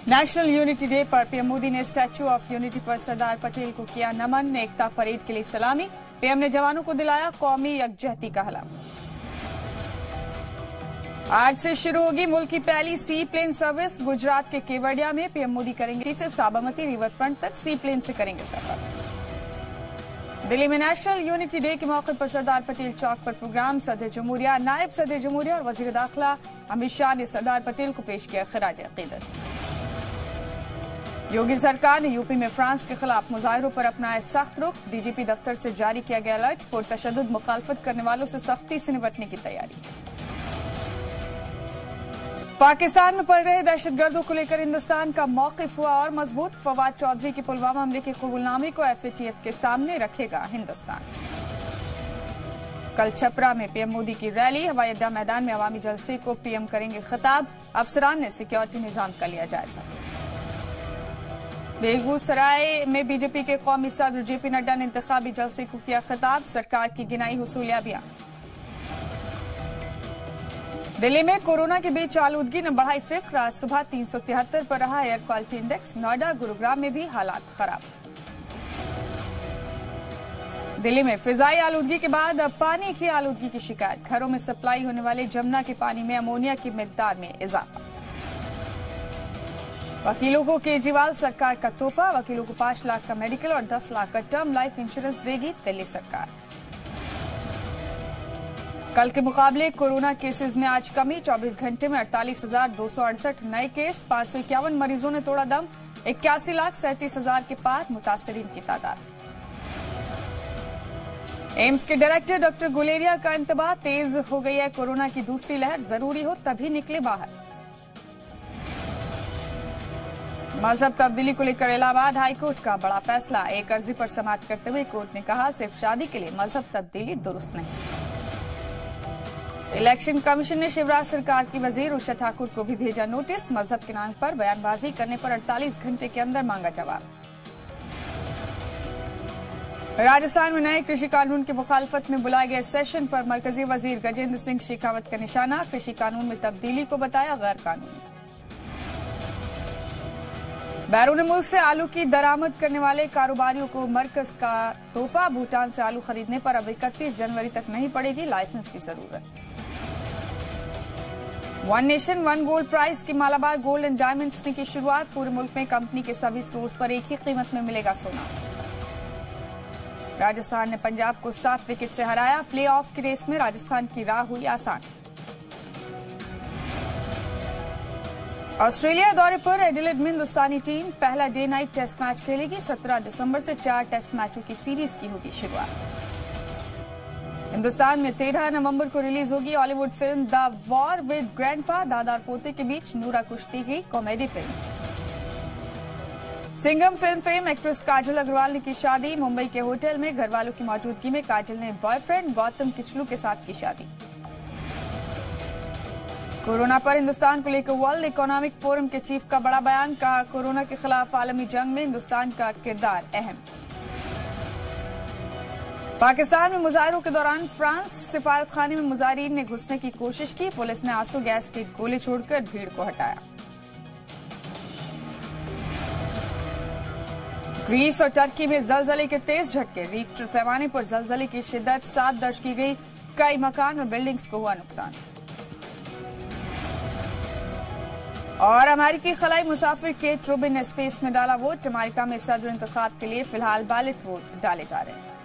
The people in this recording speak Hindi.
नेशनल यूनिटी डे पर पीएम मोदी ने स्टैच्यू ऑफ यूनिटी पर सरदार पटेल को किया नमन। एकता परेड के लिए सलामी। पीएम ने जवानों को दिलाया कौमी यकजहती का हलफ। आज से शुरू होगी मुल्क की पहली सी प्लेन सर्विस। गुजरात के केवड़िया में पीएम मोदी करेंगे से साबरमती रिवर फ्रंट तक सी प्लेन से करेंगे सफर। दिल्ली में नेशनल यूनिटी डे के मौके पर सरदार पटेल चौक पर प्रोग्राम। सदर जमहूरिया, नायब सदर जमहूरिया और वजीर दाखिला अमित शाह ने सरदार पटेल को पेश किया खराज अकीदत। योगी सरकार ने यूपी में फ्रांस के खिलाफ मुजाहिरों पर अपनाया सख्त रुख। डीजीपी दफ्तर से जारी किया गया अलर्ट। पुरतशद्दुद मुखालफत करने वालों से सख्ती से निपटने की तैयारी। पाकिस्तान में पड़ रहे दहशतगर्दों को लेकर हिंदुस्तान का मौकिफ हुआ और मजबूत। फवाद चौधरी के पुलवामा हमले के कबूलनामे को एफएटीएफ के सामने रखेगा हिंदुस्तान। कल छपरा में पीएम मोदी की रैली। हवाई अड्डा मैदान में अवामी जलसे को पीएम करेंगे खिताब। अफसरान ने सिक्योरिटी निजाम का लिया जायजा। बेगूसराय में बीजेपी के कौमी सदर जेपी नड्डा ने इंतखाबी जलसे को किया खिताब। सरकार की गिनाई हुसूलियाबियां। दिल्ली में कोरोना के बीच आलूदगी ने बढ़ाई फिक्र। आज सुबह 373 पर रहा air quality index. Noida, Gurugram में भी हालात खराब। दिल्ली में फिजाई आलूदगी के बाद अब पानी की आलूदगी की शिकायत। घरों में सप्लाई होने वाले जमुना के पानी में अमोनिया की मिकदार में इजाफा। वकीलों को केजरीवाल सरकार का तोहफा। वकीलों को 5 लाख का मेडिकल और 10 लाख का टर्म लाइफ इंश्योरेंस देगी दिल्ली सरकार। कल के मुकाबले कोरोना केसेस में आज कमी। 24 घंटे में 48,268 नए केस। 551 मरीजों ने तोड़ा दम। 81,37,000 के पार मुतासरीन की तादाद। एम्स के डायरेक्टर डॉक्टर गुलेरिया का इंतबाह। तेज हो गई है कोरोना की दूसरी लहर। जरूरी हो तभी निकले बाहर। मजहब तब्दीली को लेकर इलाहाबाद हाईकोर्ट का बड़ा फैसला। एक अर्जी पर समाअत करते हुए कोर्ट ने कहा सिर्फ शादी के लिए मजहब तब्दीली दुरुस्त नहीं। इलेक्शन कमीशन ने शिवराज सरकार की वजीर उषा ठाकुर को भी भेजा नोटिस। मजहब के नाम पर बयानबाजी करने पर 48 घंटे के अंदर मांगा जवाब। राजस्थान में नए कृषि कानून की मुखालफत में बुलाए गए सेशन पर मरकजी वजीर गजेंद्र सिंह शेखावत का निशाना। कृषि कानून में तब्दीली को बताया गैर कानूनी। बैरून मुल्क से आलू की दरामद करने वाले कारोबारियों को मरकज का तोहफा। भूटान से आलू खरीदने पर अब 31 जनवरी तक नहीं पड़ेगी लाइसेंस की जरूरत। One nation one gold price की मालाबार गोल्ड एंड डायमंड्स ने की शुरुआत। पूरे मुल्क में कंपनी के सभी स्टोर्स पर एक ही कीमत में मिलेगा सोना। राजस्थान ने पंजाब को 7 विकेट से हराया। प्ले ऑफ की रेस में राजस्थान की राह हुई आसान। ऑस्ट्रेलिया दौरे पर एडिलेड में हिंदुस्तानी टीम पहला डे नाइट टेस्ट मैच खेलेगी। 17 दिसंबर से 4 टेस्ट मैचों की सीरीज की होगी शुरुआत। हिंदुस्तान में 13 नवंबर को रिलीज होगी Hollywood film the war with grandpa. दादा और पोते के बीच नूरा कुश्ती की comedy film. Singham film fame actress Kajal Agarwal ने की शादी। मुंबई के होटल में घर वालों की मौजूदगी में काजल ने बॉयफ्रेंड गौतम किचलू के साथ की शादी। कोरोना पर हिंदुस्तान को लेकर वर्ल्ड इकोनॉमिक फोरम के चीफ का बड़ा बयान। कहा कोरोना के खिलाफ आलमी जंग में हिंदुस्तान का किरदार अहम। पाकिस्तान में मुजाहिरों के दौरान फ्रांस सिफारत खाने में मुजाहिरीन ने घुसने की कोशिश की। पुलिस ने आंसू गैस के गोले छोड़कर भीड़ को हटाया। ग्रीस और टर्की में जलजले के तेज झटके। रिक्टर पैमाने पर जलजले की शिद्दत 7 दर्ज की गई। कई मकान और बिल्डिंग्स को हुआ नुकसान। और अमेरिकी खलाई मुसाफिर केट रूबिन ने स्पेस में डाला वोट। अमेरिका में सदर इंतखाब के लिए फिलहाल बैलेट वोट डाले जा रहे हैं।